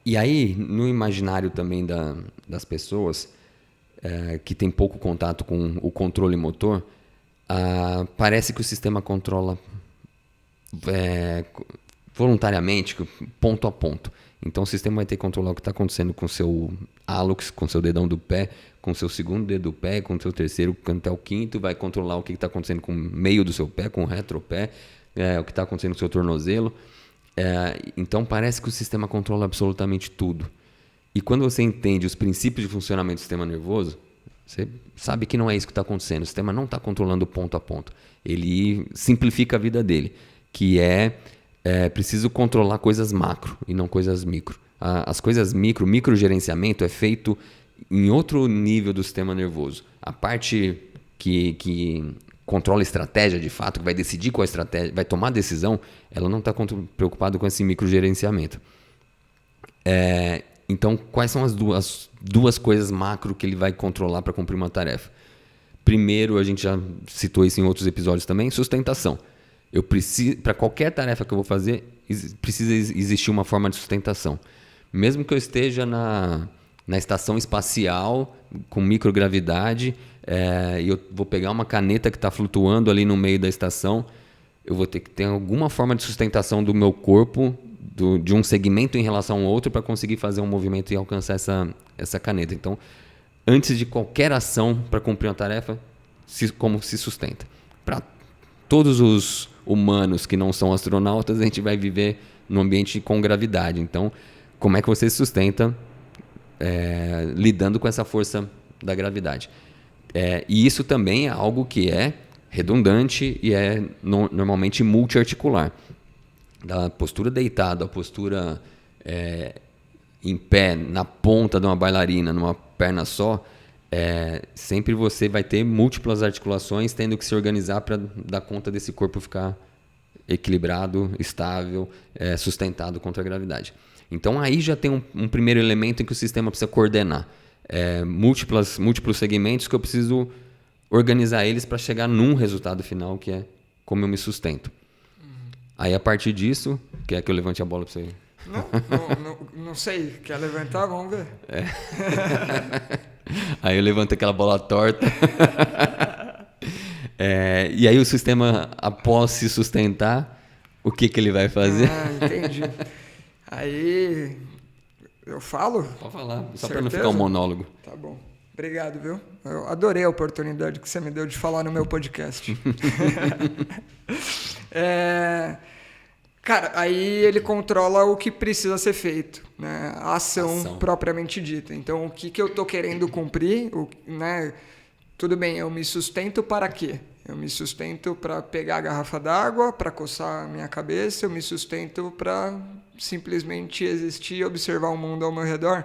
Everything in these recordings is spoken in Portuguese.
E aí, no imaginário também das pessoas que tem pouco contato com o controle motor, parece que o sistema controla voluntariamente, ponto a ponto. Então o sistema vai ter que controlar o que está acontecendo com o seu hálux, com o seu dedão do pé, com o seu segundo dedo do pé, com o seu terceiro até o quinto, vai controlar o que está acontecendo com o meio do seu pé, com o retropé, o que está acontecendo com o seu tornozelo. Então parece que o sistema controla absolutamente tudo. E quando você entende os princípios de funcionamento do sistema nervoso, você sabe que não é isso que está acontecendo. O sistema não está controlando ponto a ponto. Ele simplifica a vida dele, que preciso controlar coisas macro e não coisas micro. As coisas microgerenciamento é feito em outro nível do sistema nervoso. A parte que controla a estratégia de fato, que vai decidir qual estratégia, vai tomar a decisão, ela não está preocupada com esse microgerenciamento. Então, quais são as duas coisas macro que ele vai controlar para cumprir uma tarefa? Primeiro, a gente já citou isso em outros episódios também, sustentação. Para qualquer tarefa que eu vou fazer, precisa existir uma forma de sustentação. Mesmo que eu esteja na estação espacial, com microgravidade, e eu vou pegar uma caneta que está flutuando ali no meio da estação, eu vou ter que ter alguma forma de sustentação do meu corpo, de um segmento em relação ao outro, para conseguir fazer um movimento e alcançar essa caneta. Então, antes de qualquer ação para cumprir uma tarefa, como se sustenta. Para todos os humanos que não são astronautas, a gente vai viver num ambiente com gravidade. Então, como é que você se sustenta lidando com essa força da gravidade? E isso também é algo que é redundante e é normalmente multiarticular. Da postura deitada à postura em pé, na ponta de uma bailarina, numa perna só, sempre você vai ter múltiplas articulações tendo que se organizar para dar conta desse corpo ficar equilibrado, estável, sustentado contra a gravidade. Então aí já tem um primeiro elemento em que o sistema precisa coordenar. Múltiplos segmentos que eu preciso organizar eles para chegar num resultado final, que é como eu me sustento. Aí a partir disso, quer que eu levante a bola para você? Não sei. Quer levantar? Vamos ver. Aí eu levanto aquela bola torta. E aí o sistema, após se sustentar, o que ele vai fazer? Entendi. Aí eu falo? Pode falar, só Certeza? para não ficar um monólogo. Tá bom. Obrigado, viu? Eu adorei a oportunidade que você me deu de falar no meu podcast. Cara, aí ele controla o que precisa ser feito, né? A ação propriamente dita. Então, o que eu tô querendo cumprir, né? Tudo bem, eu me sustento para quê? Eu me sustento para pegar a garrafa d'água, para coçar a minha cabeça, eu me sustento para simplesmente existir e observar o mundo ao meu redor,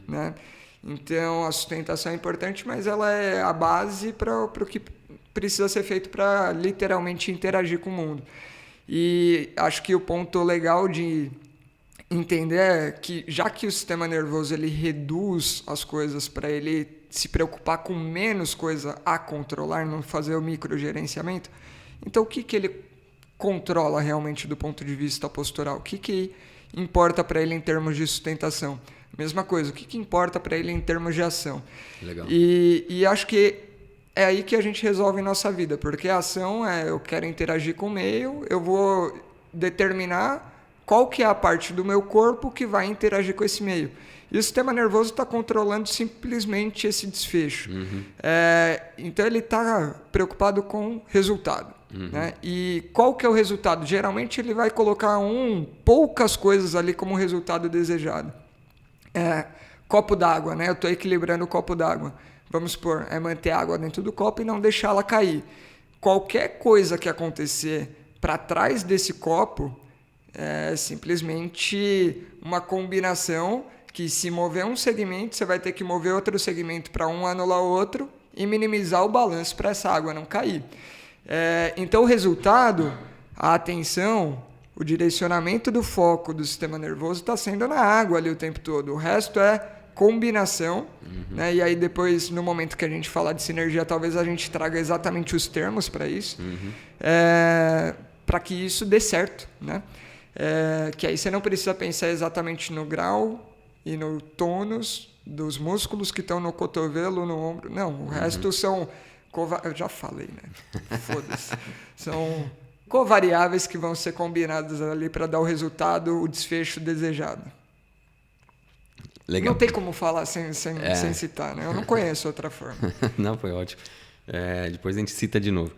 né? Então, a sustentação é importante, mas ela é a base para o que precisa ser feito para literalmente interagir com o mundo. E acho que o ponto legal de entender é que, já que o sistema nervoso ele reduz as coisas para ele se preocupar com menos coisa a controlar, não fazer o microgerenciamento, então o que ele controla realmente do ponto de vista postural? O que importa para ele em termos de sustentação? Mesma coisa, o que importa para ele em termos de ação? Legal. E acho que é aí que a gente resolve nossa vida, porque a ação eu quero interagir com o meio, eu vou determinar qual que é a parte do meu corpo que vai interagir com esse meio. E o sistema nervoso está controlando simplesmente esse desfecho. Então ele está preocupado com resultado. Né? E qual que é o resultado? Geralmente ele vai colocar poucas coisas ali como resultado desejado. Copo d'água, né? Eu estou equilibrando o copo d'água. Vamos supor, manter a água dentro do copo e não deixá-la cair. Qualquer coisa que acontecer para trás desse copo é simplesmente uma combinação que, se mover um segmento, você vai ter que mover outro segmento para um anular o outro e minimizar o balanço para essa água não cair. Então o resultado, a atenção, o direcionamento do foco do sistema nervoso está sendo na água ali o tempo todo. O resto é combinação, né? E aí depois, no momento que a gente falar de sinergia, talvez a gente traga exatamente os termos para isso, para que isso dê certo, né? Que aí você não precisa pensar exatamente no grau e no tônus dos músculos que estão no cotovelo, no ombro. Não, o resto são... Eu já falei, né? Foda-se. São covariáveis que vão ser combinadas ali para dar o resultado, o desfecho desejado. Legal. Não tem como falar sem citar, né? Eu não conheço outra forma. Não, foi ótimo. Depois a gente cita de novo.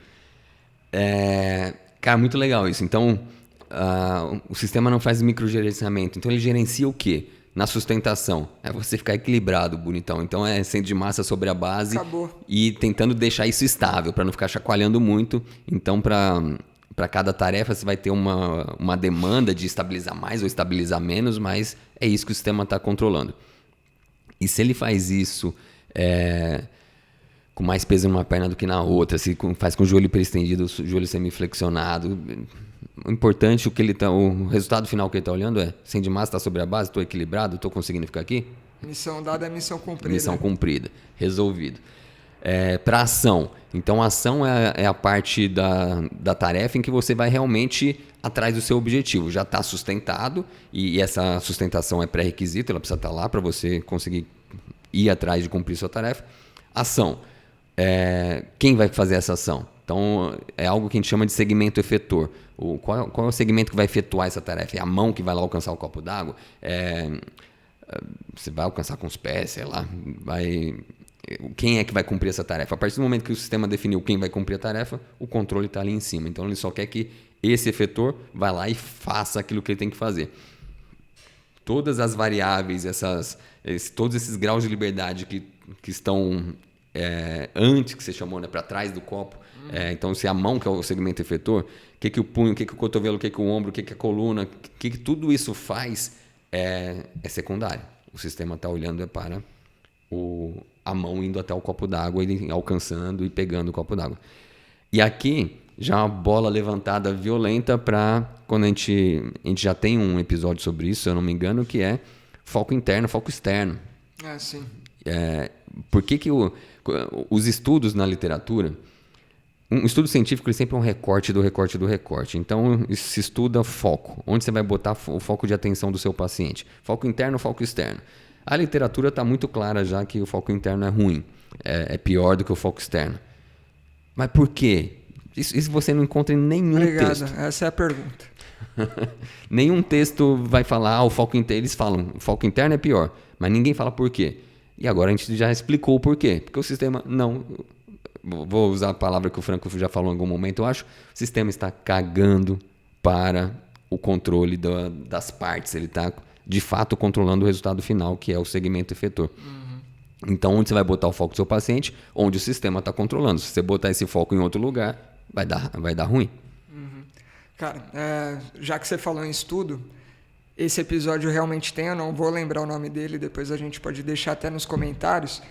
Cara, muito legal isso. Então, o sistema não faz microgerenciamento. Então, ele gerencia o quê? Na sustentação. É você ficar equilibrado, bonitão. Então, é centro de massa sobre a base. Acabou. E tentando deixar isso estável, para não ficar chacoalhando muito. Então, para cada tarefa, você vai ter uma demanda de estabilizar mais ou estabilizar menos, mas é isso que o sistema está controlando. E se ele faz isso com mais peso numa perna do que na outra, se faz com o joelho hiperestendido, o joelho semiflexionado, o importante, o resultado final que ele está olhando é: centro de massa está sobre a base, estou equilibrado, estou conseguindo ficar aqui? Missão dada é missão cumprida. Missão cumprida, resolvido. Para ação. Então, a ação é a parte da tarefa em que você vai realmente atrás do seu objetivo. Já está sustentado e essa sustentação é pré-requisito, ela precisa estar lá para você conseguir ir atrás de cumprir sua tarefa. Ação. Quem vai fazer essa ação? Então, é algo que a gente chama de segmento efetor. Qual é o segmento que vai efetuar essa tarefa? É a mão que vai lá alcançar o copo d'água? Você vai alcançar com os pés, sei lá. Quem é que vai cumprir essa tarefa? A partir do momento que o sistema definiu quem vai cumprir a tarefa, o controle está ali em cima. Então, ele só quer que esse efetor vá lá e faça aquilo que ele tem que fazer. Todas as variáveis, todos esses graus de liberdade que estão antes, que você chamou, né, para trás do copo. Então, se a mão, que é o segmento efetor, o que o punho, o que o cotovelo, o que o ombro, o que a coluna, o que tudo isso faz é secundário. O sistema está olhando para a mão indo até o copo d'água, ele alcançando e pegando o copo d'água. E aqui, já uma bola levantada violenta para quando a gente já tem um episódio sobre isso, se eu não me engano, que é foco interno, foco externo. Sim. Por que os estudos na literatura, um estudo científico ele sempre é um recorte do recorte do recorte. Então, se estuda foco. Onde você vai botar o foco de atenção do seu paciente? Foco interno, foco externo. A literatura está muito clara já que o foco interno é ruim. É pior do que o foco externo. Mas por quê? Isso você não encontra em nenhum texto. Obrigado. Essa é a pergunta. Nenhum texto vai falar, o foco interno. Eles falam, o foco interno é pior. Mas ninguém fala por quê. E agora a gente já explicou o porquê. Porque o sistema não... Vou usar a palavra que o Franco já falou em algum momento, eu acho. O sistema está cagando para o controle das partes. Ele está, de fato, controlando o resultado final, que é o segmento efetor. Então, onde você vai botar o foco do seu paciente? Onde o sistema está controlando. Se você botar esse foco em outro lugar, vai dar ruim. Cara, já que você falou em estudo, esse episódio realmente tem, eu não vou lembrar o nome dele, depois a gente pode deixar até nos comentários,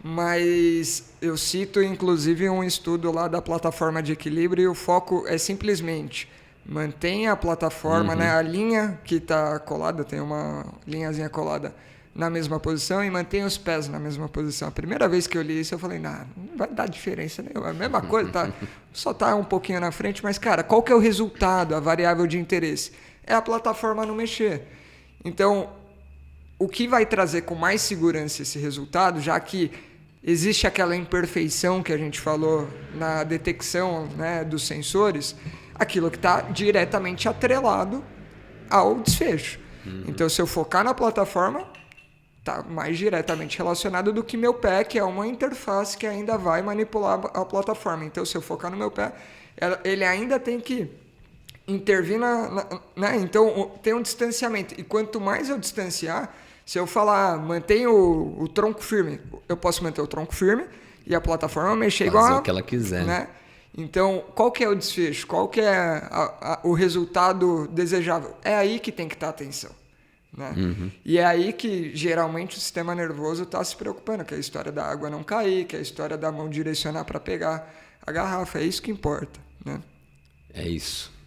mas eu cito inclusive um estudo lá da plataforma de equilíbrio e o foco é simplesmente mantenha a plataforma, né, a linha que está colada, tem uma linhazinha colada na mesma posição e mantenha os pés na mesma posição. A primeira vez que eu li isso eu falei, não vai dar diferença nenhuma, é a mesma coisa, tá? Só tá um pouquinho na frente, mas cara, qual que é o resultado, a variável de interesse? É a plataforma não mexer. Então, o que vai trazer com mais segurança esse resultado, já que existe aquela imperfeição que a gente falou na detecção, né, dos sensores, aquilo que está diretamente atrelado ao desfecho. Então, se eu focar na plataforma, está mais diretamente relacionado do que meu pé, que é uma interface que ainda vai manipular a plataforma. Então, se eu focar no meu pé, ele ainda tem que intervir né? Então, tem um distanciamento. E quanto mais eu distanciar, se eu falar, mantenha o tronco firme, eu posso manter o tronco firme e a plataforma mexer igual fazer o que ela quiser. Né? Então, qual que é o desfecho? Qual que é o resultado desejável? É aí que tem que estar a atenção. Né? E é aí que, geralmente, o sistema nervoso está se preocupando, que é a história da água não cair, que é a história da mão direcionar para pegar a garrafa. É isso que importa. Né? É isso.